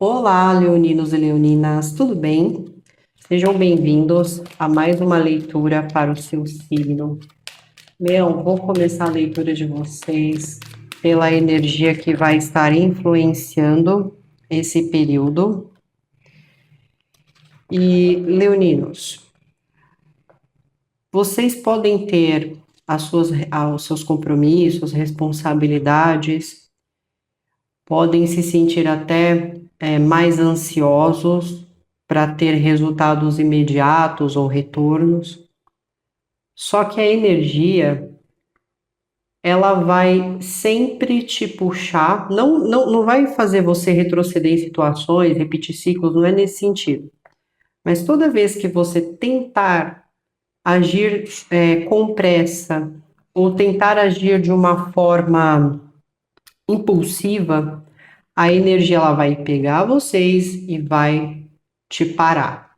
Olá, leoninos e leoninas, tudo bem? Sejam bem-vindos a mais uma leitura para o seu signo. Leão, vou começar a leitura de vocês pela energia que vai estar influenciando esse período. E, leoninos, vocês podem ter os seus compromissos, responsabilidades, podem se sentir até mais ansiosos para ter resultados imediatos ou retornos. Só que a energia, ela vai sempre te puxar, não vai fazer você retroceder em situações, repetir ciclos, não é nesse sentido. Mas toda vez que você tentar agir com pressa ou tentar agir de uma forma impulsiva, a energia ela vai pegar vocês e vai te parar.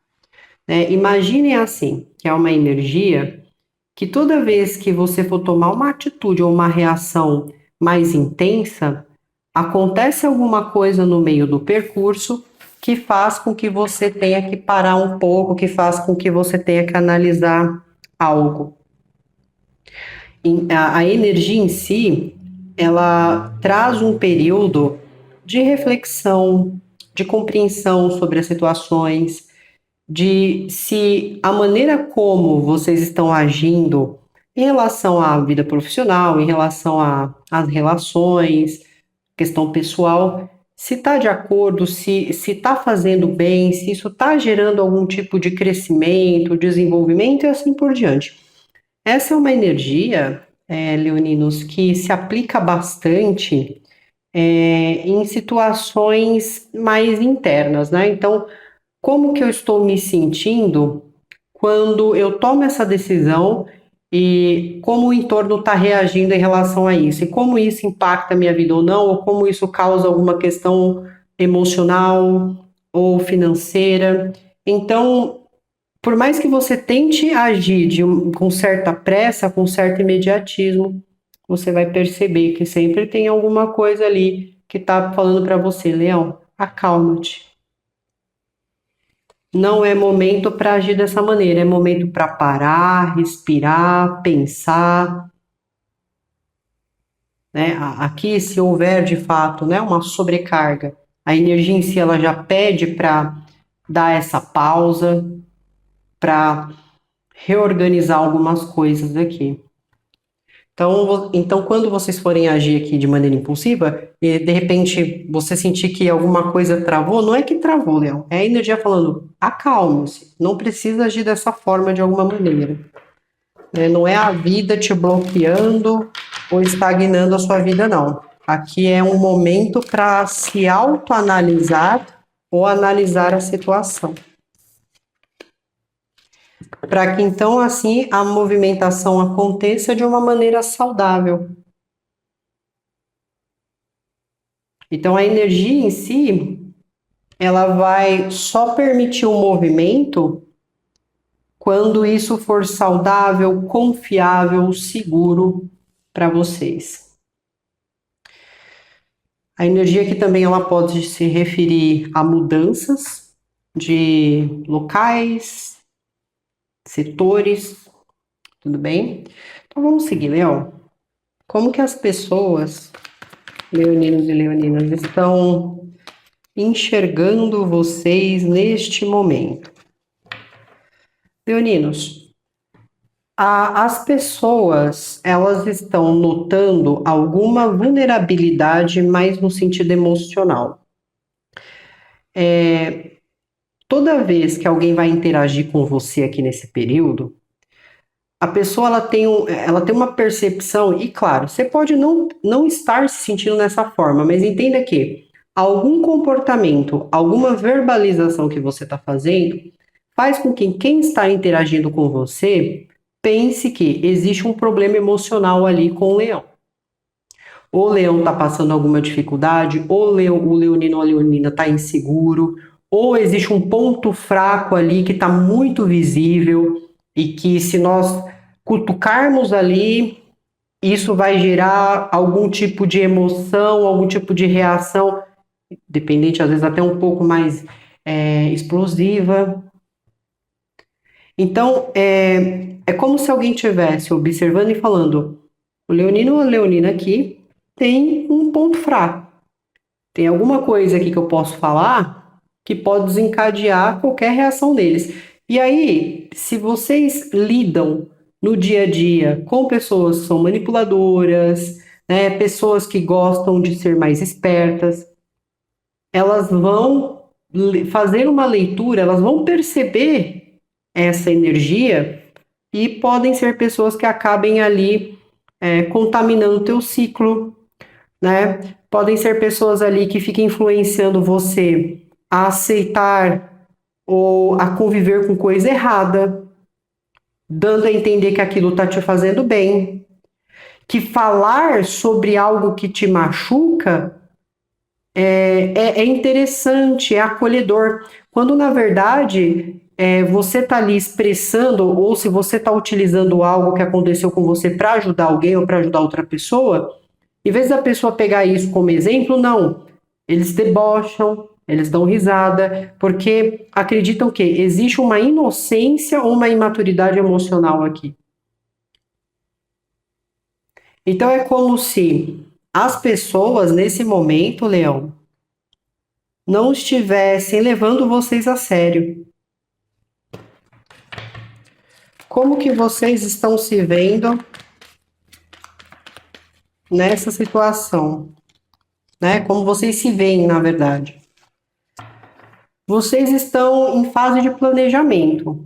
Imaginem assim, que é uma energia que toda vez que você for tomar uma atitude ou uma reação mais intensa, acontece alguma coisa no meio do percurso que faz com que você tenha que parar um pouco, que faz com que você tenha que analisar algo. A energia em si, ela traz um período de reflexão, de compreensão sobre as situações, de se a maneira como vocês estão agindo em relação à vida profissional, em relação às relações, questão pessoal, se está de acordo, se está fazendo bem, se isso está gerando algum tipo de crescimento, desenvolvimento e assim por diante. Essa é uma energia, leoninos, que se aplica bastante em situações mais internas, né? Então, como que eu estou me sentindo quando eu tomo essa decisão e como o entorno está reagindo em relação a isso, e como isso impacta a minha vida ou não, ou como isso causa alguma questão emocional ou financeira. Então, por mais que você tente agir com certa pressa, com certo imediatismo, você vai perceber que sempre tem alguma coisa ali que está falando para você, Leão, acalma-te. Não é momento para agir dessa maneira, é momento para parar, respirar, pensar, né? Aqui, se houver de fato, né, uma sobrecarga, a energia em si ela já pede para dar essa pausa, para reorganizar algumas coisas aqui. Então, quando vocês forem agir aqui de maneira impulsiva, e de repente você sentir que alguma coisa travou, não é que travou, Leão, é a energia falando, acalme-se, não precisa agir dessa forma de alguma maneira. Não é a vida te bloqueando ou estagnando a sua vida, não. Aqui é um momento para se autoanalisar ou analisar a situação. Para que então, assim, a movimentação aconteça de uma maneira saudável. Então, a energia em si, ela vai só permitir o movimento quando isso for saudável, confiável, seguro para vocês. A energia aqui também ela pode se referir a mudanças de locais, setores, tudo bem? Então vamos seguir, Leão. Como que as pessoas, leoninos e leoninas, estão enxergando vocês neste momento? Leoninos, as pessoas, elas estão notando alguma vulnerabilidade mais no sentido emocional. Toda vez que alguém vai interagir com você aqui nesse período, a pessoa ela tem uma percepção, e claro, você pode não estar se sentindo dessa forma, mas entenda que algum comportamento, alguma verbalização que você está fazendo, faz com que quem está interagindo com você pense que existe um problema emocional ali com o leão. Ou o leão está passando alguma dificuldade, ou o leonino ou a leonina está inseguro, ou existe um ponto fraco ali que está muito visível e que se nós cutucarmos ali, isso vai gerar algum tipo de emoção, algum tipo de reação. dependente, às vezes até um pouco mais explosiva. Então, é como se alguém estivesse observando e falando: o Leonino ou a Leonina aqui tem um ponto fraco. Tem alguma coisa aqui que eu posso falar que pode desencadear qualquer reação deles. E aí, se vocês lidam no dia a dia com pessoas que são manipuladoras, né, pessoas que gostam de ser mais espertas, elas vão fazer uma leitura, elas vão perceber essa energia e podem ser pessoas que acabem ali contaminando o teu ciclo, né? Podem ser pessoas ali que fiquem influenciando você a aceitar ou a conviver com coisa errada, dando a entender que aquilo está te fazendo bem, que falar sobre algo que te machuca é interessante, é acolhedor, quando na verdade você está ali expressando, ou se você está utilizando algo que aconteceu com você para ajudar alguém ou para ajudar outra pessoa, em vez da pessoa pegar isso como exemplo, não. Eles debocham, eles dão risada, porque acreditam que existe uma inocência ou uma imaturidade emocional aqui. Então é como se as pessoas, nesse momento, Leão, não estivessem levando vocês a sério. Como que vocês estão se vendo nessa situação? Né? Como vocês se veem, na verdade. Vocês estão em fase de planejamento.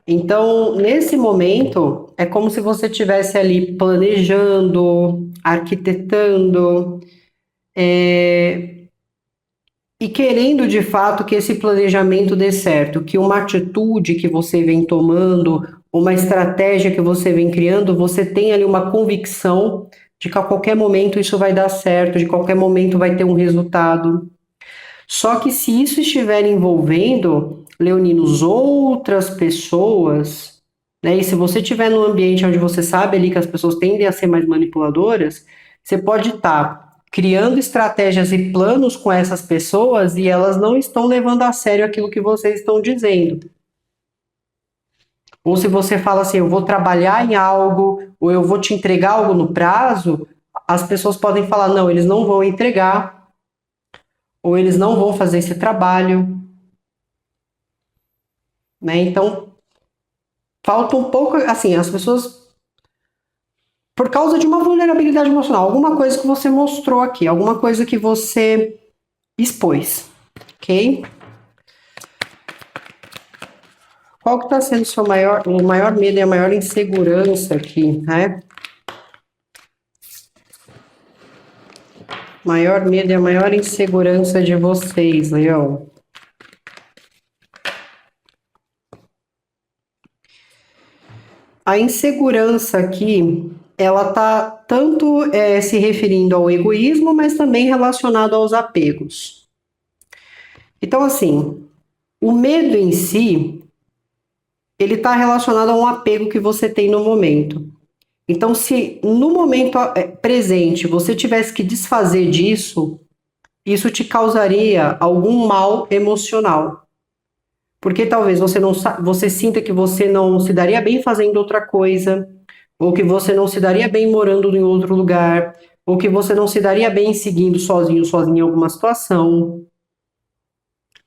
Então, nesse momento, é como se você estivesse ali planejando, arquitetando, e querendo de fato que esse planejamento dê certo, que uma atitude que você vem tomando, uma estratégia que você vem criando, você tenha ali uma convicção de que a qualquer momento isso vai dar certo, de qualquer momento vai ter um resultado. Só que se isso estiver envolvendo, leoninos, outras pessoas, né, e se você estiver num ambiente onde você sabe ali que as pessoas tendem a ser mais manipuladoras, você pode estar criando estratégias e planos com essas pessoas e elas não estão levando a sério aquilo que vocês estão dizendo. Ou se você fala assim, eu vou trabalhar em algo, ou eu vou te entregar algo no prazo, as pessoas podem falar, não, eles não vão entregar, ou eles não vão fazer esse trabalho, né? Então, falta um pouco, assim, as pessoas, por causa de uma vulnerabilidade emocional, alguma coisa que você mostrou aqui, alguma coisa que você expôs, ok? Qual que está sendo o maior medo e a maior insegurança aqui, né? Maior medo e a maior insegurança de vocês, Leão. A insegurança aqui, ela tá tanto se referindo ao egoísmo, mas também relacionado aos apegos. Então, assim, o medo em si, ele está relacionado a um apego que você tem no momento. Então, se no momento presente você tivesse que desfazer disso, isso te causaria algum mal emocional. Porque talvez você sinta que você não se daria bem fazendo outra coisa, ou que você não se daria bem morando em outro lugar, ou que você não se daria bem seguindo sozinho, sozinha em alguma situação.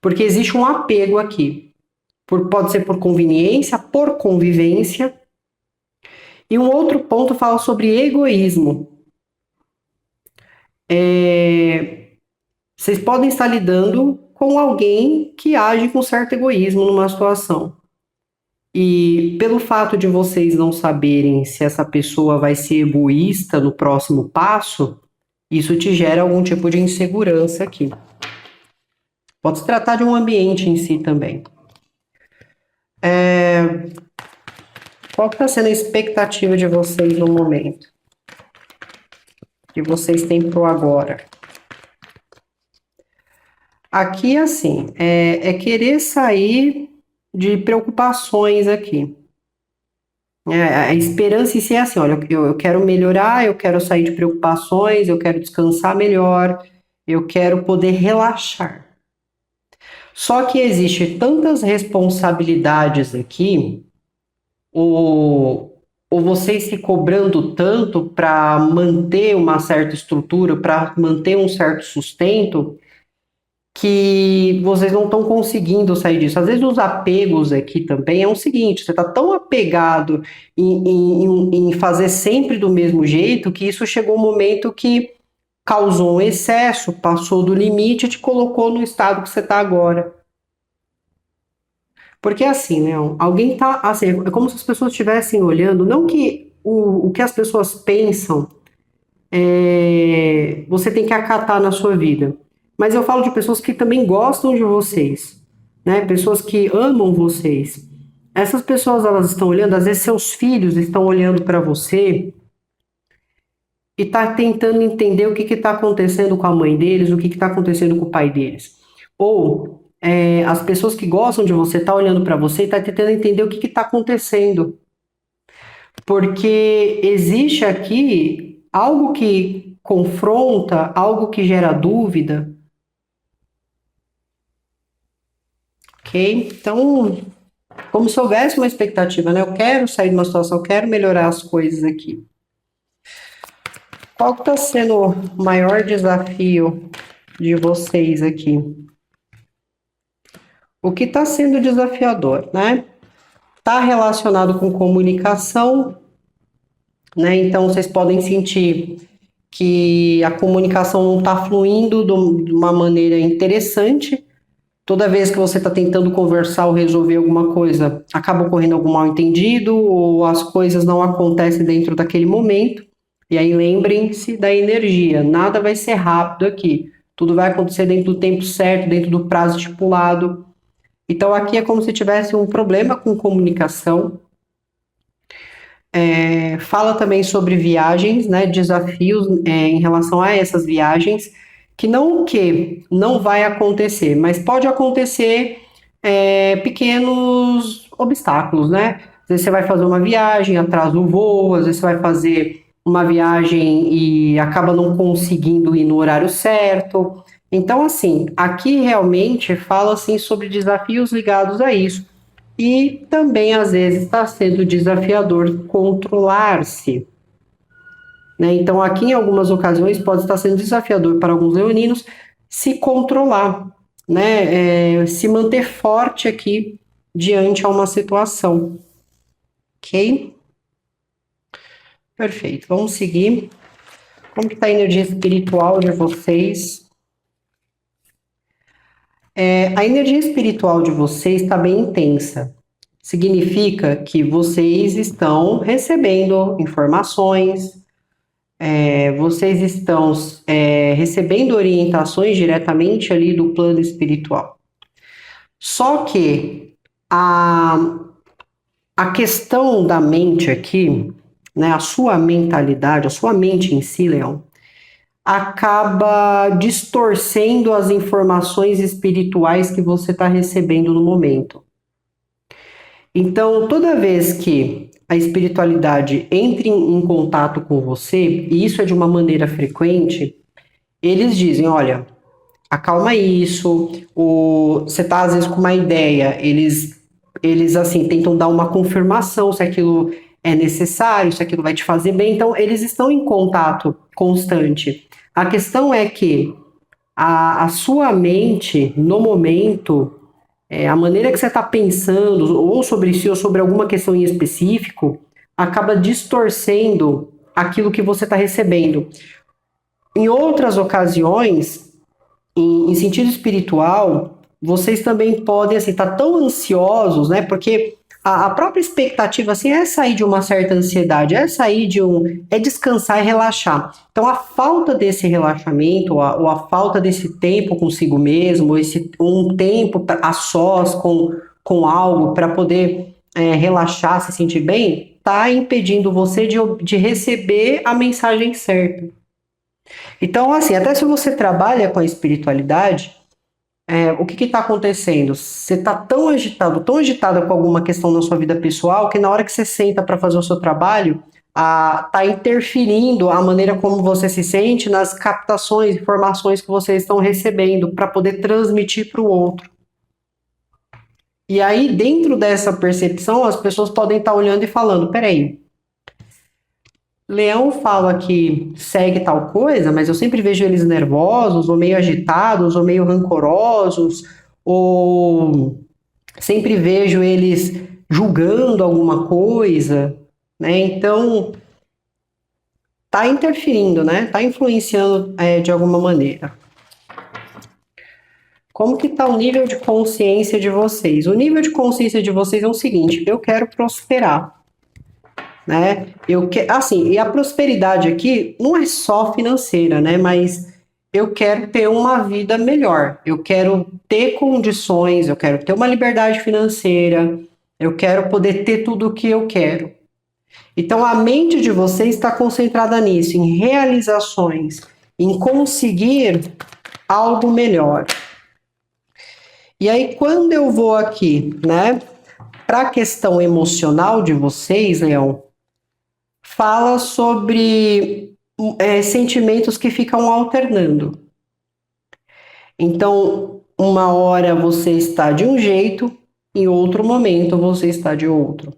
Porque existe um apego aqui. Pode ser por conveniência, por convivência. E um outro ponto fala sobre egoísmo. Vocês podem estar lidando com alguém que age com certo egoísmo numa situação. E pelo fato de vocês não saberem se essa pessoa vai ser egoísta no próximo passo, isso te gera algum tipo de insegurança aqui. Pode se tratar de um ambiente em si também. Qual que está sendo a expectativa de vocês no momento? Que vocês têm pro agora? Aqui, assim, é querer sair de preocupações aqui. A esperança em si é assim, olha, eu quero melhorar, eu quero sair de preocupações, eu quero descansar melhor, eu quero poder relaxar. Só que existe tantas responsabilidades aqui, ou vocês se cobrando tanto para manter uma certa estrutura, para manter um certo sustento, que vocês não estão conseguindo sair disso. Às vezes os apegos aqui também é o seguinte, você está tão apegado em fazer sempre do mesmo jeito, que isso chegou um momento que causou um excesso, passou do limite e te colocou no estado que você está agora. Porque assim, né? Alguém tá. Assim, é como se as pessoas estivessem olhando, não que o que as pessoas pensam você tem que acatar na sua vida. Mas eu falo de pessoas que também gostam de vocês, né? Pessoas que amam vocês. Essas pessoas elas estão olhando, às vezes seus filhos estão olhando para você e tá tentando entender o que está acontecendo com a mãe deles, o que está acontecendo com o pai deles. Ou as pessoas que gostam de você tá olhando para você e tá tentando entender o que está acontecendo. Porque existe aqui algo que confronta, algo que gera dúvida, ok? Então, como se houvesse uma expectativa, né? Eu quero sair de uma situação, eu quero melhorar as coisas aqui. Qual que está sendo o maior desafio de vocês aqui? O que está sendo desafiador, né? Está relacionado com comunicação, né? Então, vocês podem sentir que a comunicação não está fluindo de uma maneira interessante. Toda vez que você está tentando conversar ou resolver alguma coisa, acaba ocorrendo algum mal-entendido ou as coisas não acontecem dentro daquele momento. E aí lembrem-se da energia, nada vai ser rápido aqui. Tudo vai acontecer dentro do tempo certo, dentro do prazo estipulado. Então aqui é como se tivesse um problema com comunicação. Fala também sobre viagens, né, desafios em relação a essas viagens, que não vai acontecer, mas pode acontecer pequenos obstáculos, né? Às vezes você vai fazer uma viagem, atrasa o voo, às vezes você vai fazer uma viagem e acaba não conseguindo ir no horário certo. Então, assim, aqui realmente fala assim sobre desafios ligados a isso. E também, às vezes, está sendo desafiador controlar-se, né? Então, aqui em algumas ocasiões, pode estar sendo desafiador para alguns leoninos se controlar, né? Se manter forte aqui diante a uma situação. Ok? Perfeito. Vamos seguir. Como que está a energia espiritual de vocês? A energia espiritual de vocês está bem intensa. Significa que vocês estão recebendo informações, vocês estão recebendo orientações diretamente ali do plano espiritual. Só que a questão da mente aqui, né, a sua mentalidade, a sua mente em si, Leão, acaba distorcendo as informações espirituais que você está recebendo no momento. Então, toda vez que a espiritualidade entra em contato com você, e isso é de uma maneira frequente, eles dizem, olha, acalma isso, você está às vezes com uma ideia, eles assim tentam dar uma confirmação se aquilo é necessário, se aquilo vai te fazer bem, então eles estão em contato constante. A questão é que a sua mente, no momento, a maneira que você está pensando, ou sobre si, ou sobre alguma questão em específico, acaba distorcendo aquilo que você está recebendo. Em outras ocasiões, em sentido espiritual, vocês também podem assim estar tão ansiosos, né? Porque a própria expectativa assim é sair de uma certa ansiedade, é sair é descansar e relaxar. Então a falta desse relaxamento, ou a falta desse tempo consigo mesmo, um tempo a sós com algo para poder relaxar, se sentir bem, está impedindo você de receber a mensagem certa. Então, assim, até se você trabalha com a espiritualidade, o que está acontecendo? Você está tão agitado, tão agitada com alguma questão na sua vida pessoal, que na hora que você senta para fazer o seu trabalho, tá interferindo a maneira como você se sente nas captações, informações que vocês estão recebendo para poder transmitir para o outro. E aí, dentro dessa percepção, as pessoas podem estar olhando e falando, peraí, Leão fala que segue tal coisa, mas eu sempre vejo eles nervosos, ou meio agitados, ou meio rancorosos, ou sempre vejo eles julgando alguma coisa, né? Então, tá interferindo, né? Tá influenciando de alguma maneira. Como que tá o nível de consciência de vocês? O nível de consciência de vocês é o seguinte: eu quero prosperar, né? Assim, e a prosperidade aqui não é só financeira, né? Mas eu quero ter uma vida melhor. Eu quero ter condições, eu quero ter uma liberdade financeira, eu quero poder ter tudo o que eu quero. Então a mente de vocês está concentrada nisso, em realizações, em conseguir algo melhor. E aí, quando eu vou aqui, né, para a questão emocional de vocês, Leão, fala sobre sentimentos que ficam alternando. Então, uma hora você está de um jeito, em outro momento você está de outro.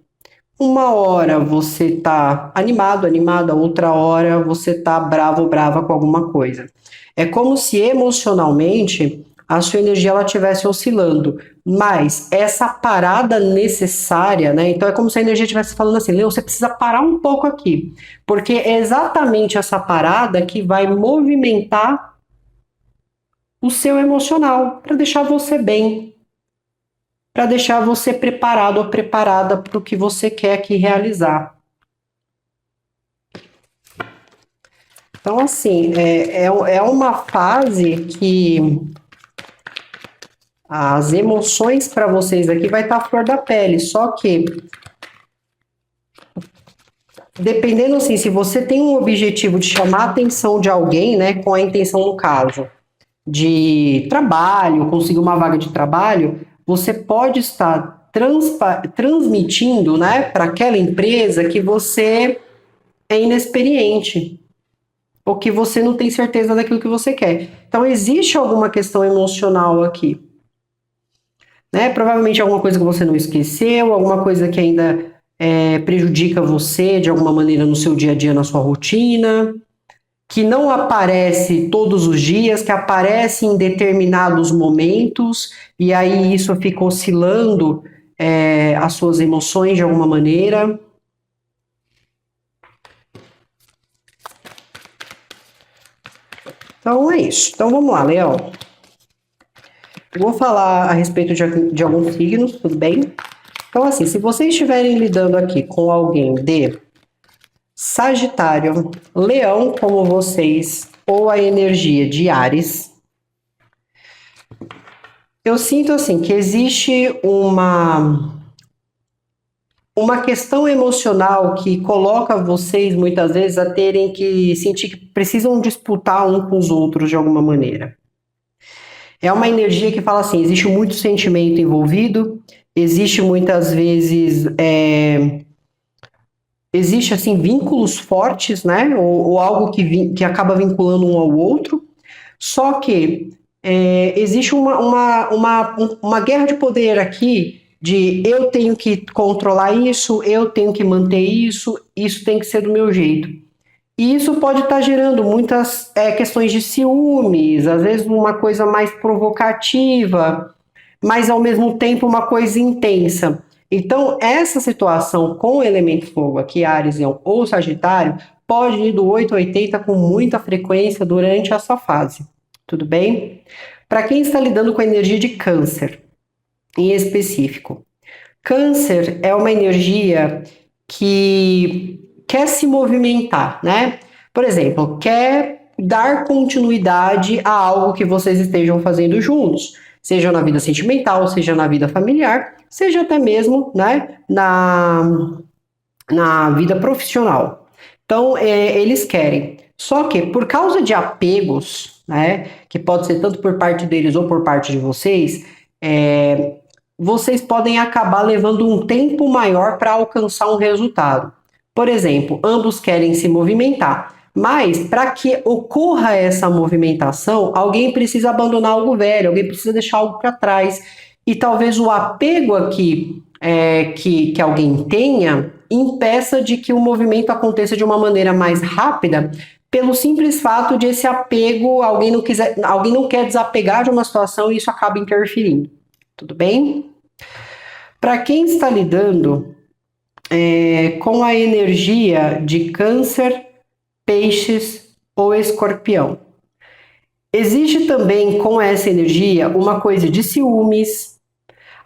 Uma hora você está animado, animada, outra hora você está bravo, brava com alguma coisa. É como se emocionalmente a sua energia ela estivesse oscilando, mas essa parada necessária, né? Então é como se a energia estivesse falando assim, Leão, você precisa parar um pouco aqui, porque é exatamente essa parada que vai movimentar o seu emocional para deixar você bem, para deixar você preparado ou preparada para o que você quer aqui realizar. Então, assim, é uma fase que as emoções para vocês aqui vai estar à flor da pele, só que dependendo assim, se você tem um objetivo de chamar a atenção de alguém, né, com a intenção no caso de trabalho, conseguir uma vaga de trabalho, você pode estar transmitindo, né, para aquela empresa que você é inexperiente ou que você não tem certeza daquilo que você quer. Então existe alguma questão emocional aqui, né? Provavelmente alguma coisa que você não esqueceu, alguma coisa que ainda prejudica você de alguma maneira no seu dia a dia, na sua rotina, que não aparece todos os dias, que aparece em determinados momentos, e aí isso fica oscilando as suas emoções de alguma maneira. Então é isso. Então vamos lá, Leão. Eu vou falar a respeito de alguns signos, tudo bem? Então, assim, se vocês estiverem lidando aqui com alguém de Sagitário, Leão como vocês, ou a energia de Áries, eu sinto assim que existe uma questão emocional que coloca vocês muitas vezes a terem que sentir que precisam disputar um com os outros de alguma maneira. É uma energia que fala assim, existe muito sentimento envolvido, existe muitas vezes existe assim vínculos fortes, né? Ou algo que acaba vinculando um ao outro. Só que existe uma guerra de poder aqui de eu tenho que controlar isso, eu tenho que manter isso, isso tem que ser do meu jeito. E isso pode estar gerando muitas questões de ciúmes, às vezes uma coisa mais provocativa, mas ao mesmo tempo uma coisa intensa. Então, essa situação com o elemento fogo aqui, Áries ou Sagitário, pode ir do 8 a 80 com muita frequência durante essa fase. Tudo bem? Para quem está lidando com a energia de Câncer, em específico. Câncer é uma energia que quer se movimentar, né? Por exemplo, quer dar continuidade a algo que vocês estejam fazendo juntos, seja na vida sentimental, seja na vida familiar, seja até mesmo, né, na vida profissional. Então, eles querem. Só que por causa de apegos, né, que pode ser tanto por parte deles ou por parte de vocês, vocês podem acabar levando um tempo maior para alcançar um resultado. Por exemplo, ambos querem se movimentar, mas para que ocorra essa movimentação, alguém precisa abandonar algo velho, alguém precisa deixar algo para trás. E talvez o apego aqui que alguém tenha impeça de que o movimento aconteça de uma maneira mais rápida, pelo simples fato de esse apego, alguém não quer desapegar de uma situação e isso acaba interferindo. Tudo bem? Para quem está lidando com a energia de Câncer, Peixes ou Escorpião, existe também com essa energia uma coisa de ciúmes,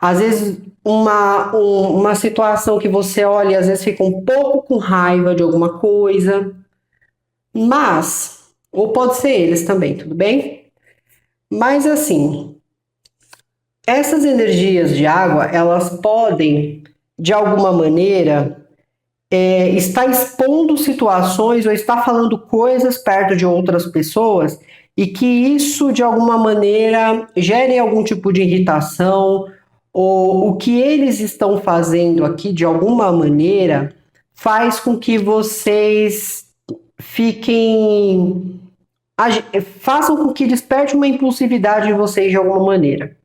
às vezes uma situação que você olha e às vezes fica um pouco com raiva de alguma coisa, mas, ou pode ser eles também, tudo bem? Mas assim, essas energias de água, elas podem, de alguma maneira, estar expondo situações ou estar falando coisas perto de outras pessoas e que isso, de alguma maneira, gere algum tipo de irritação, ou o que eles estão fazendo aqui, de alguma maneira, faz com que vocês façam com que desperte uma impulsividade em vocês de alguma maneira.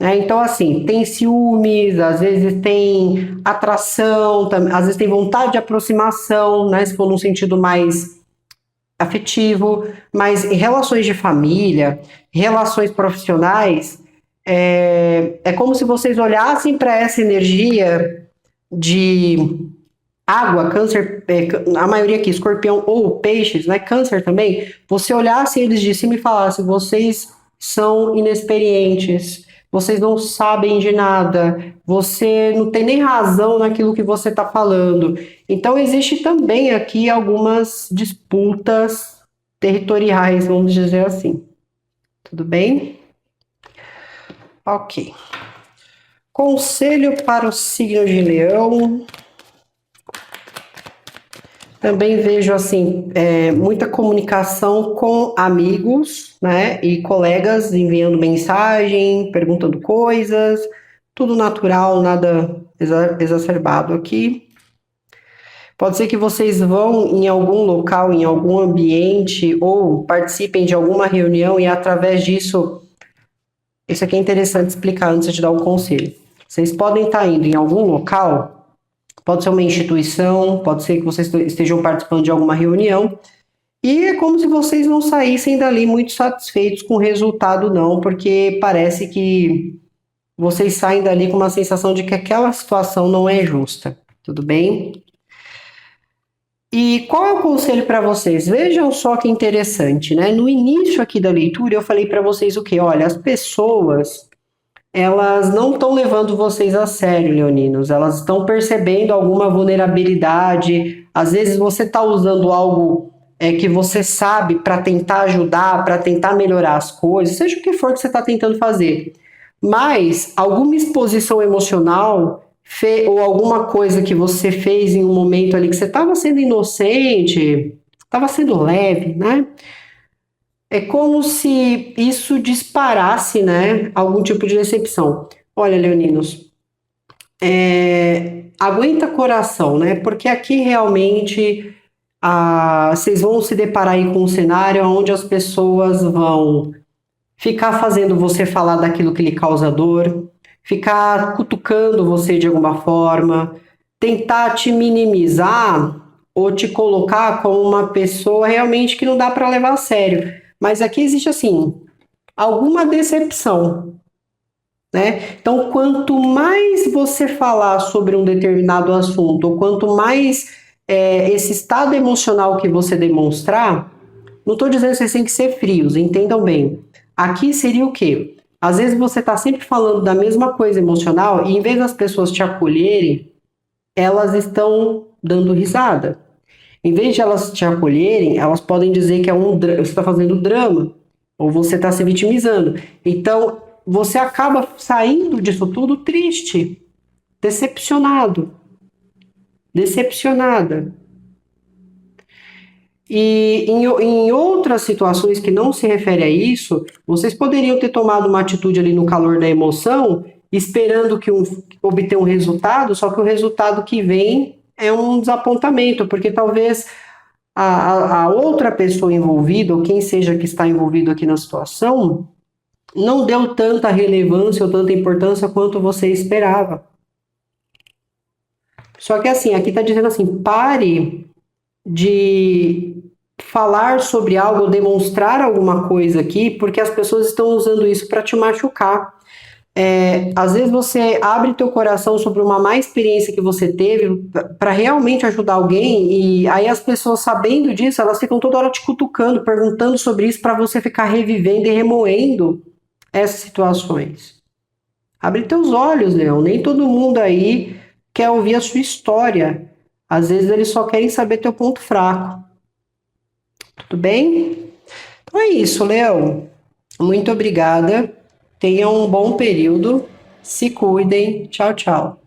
Então, assim, tem ciúmes, às vezes tem atração, às vezes tem vontade de aproximação, né? Se for num sentido mais afetivo, mas em relações de família, relações profissionais, é como se vocês olhassem para essa energia de água, Câncer, a maioria aqui, Escorpião ou Peixes, né? Câncer também, você olhasse eles de cima e falasse, vocês são inexperientes, vocês não sabem de nada, você não tem nem razão naquilo que você está falando. Então, existe também aqui algumas disputas territoriais, vamos dizer assim. Tudo bem? Ok. Conselho para o signo de Leão. Também vejo, assim, muita comunicação com amigos, né, e colegas enviando mensagem, perguntando coisas, tudo natural, nada exacerbado aqui. Pode ser que vocês vão em algum local, em algum ambiente, ou participem de alguma reunião e através disso, isso aqui é interessante explicar antes de dar um conselho. Vocês podem estar indo em algum local. Pode ser uma instituição, pode ser que vocês estejam participando de alguma reunião, e é como se vocês não saíssem dali muito satisfeitos com o resultado, não, porque parece que vocês saem dali com uma sensação de que aquela situação não é justa, tudo bem? E qual é o conselho para vocês? Vejam só que interessante, né? No início aqui da leitura eu falei para vocês o quê? Olha, as pessoas, elas não estão levando vocês a sério, leoninos. Elas estão percebendo alguma vulnerabilidade. Às vezes você está usando algo que você sabe para tentar ajudar, para tentar melhorar as coisas, seja o que for que você está tentando fazer. Mas alguma exposição emocional ou alguma coisa que você fez em um momento ali que você estava sendo inocente, estava sendo leve, né? É como se isso disparasse, né, algum tipo de decepção. Olha, leoninos, aguenta coração, né, porque aqui realmente vocês vão se deparar aí com um cenário onde as pessoas vão ficar fazendo você falar daquilo que lhe causa dor, ficar cutucando você de alguma forma, tentar te minimizar ou te colocar como uma pessoa realmente que não dá para levar a sério. Mas aqui existe, assim, alguma decepção, né? Então, quanto mais você falar sobre um determinado assunto, ou quanto mais esse estado emocional que você demonstrar, não estou dizendo que vocês têm que ser frios, entendam bem. Aqui seria o quê? Às vezes você está sempre falando da mesma coisa emocional e em vez das pessoas te acolherem, elas estão dando risada. Em vez de elas te acolherem, elas podem dizer que você está fazendo drama, ou você está se vitimizando. Então, você acaba saindo disso tudo triste, decepcionado, decepcionada. E em outras situações que não se refere a isso, vocês poderiam ter tomado uma atitude ali no calor da emoção, esperando obter um resultado, só que o resultado que vem é um desapontamento, porque talvez a outra pessoa envolvida, ou quem seja que está envolvido aqui na situação, não deu tanta relevância ou tanta importância quanto você esperava. Só que assim, aqui está dizendo assim, pare de falar sobre algo, demonstrar alguma coisa aqui, porque as pessoas estão usando isso para te machucar. Às vezes você abre teu coração sobre uma má experiência que você teve para realmente ajudar alguém e aí as pessoas sabendo disso, elas ficam toda hora te cutucando, perguntando sobre isso para você ficar revivendo e remoendo essas situações. Abre teus olhos, Leão. Nem todo mundo aí quer ouvir a sua história. Às vezes eles só querem saber teu ponto fraco. Tudo bem? Então é isso, Leão. Muito obrigada. Tenham um bom período. Se cuidem. Tchau, tchau.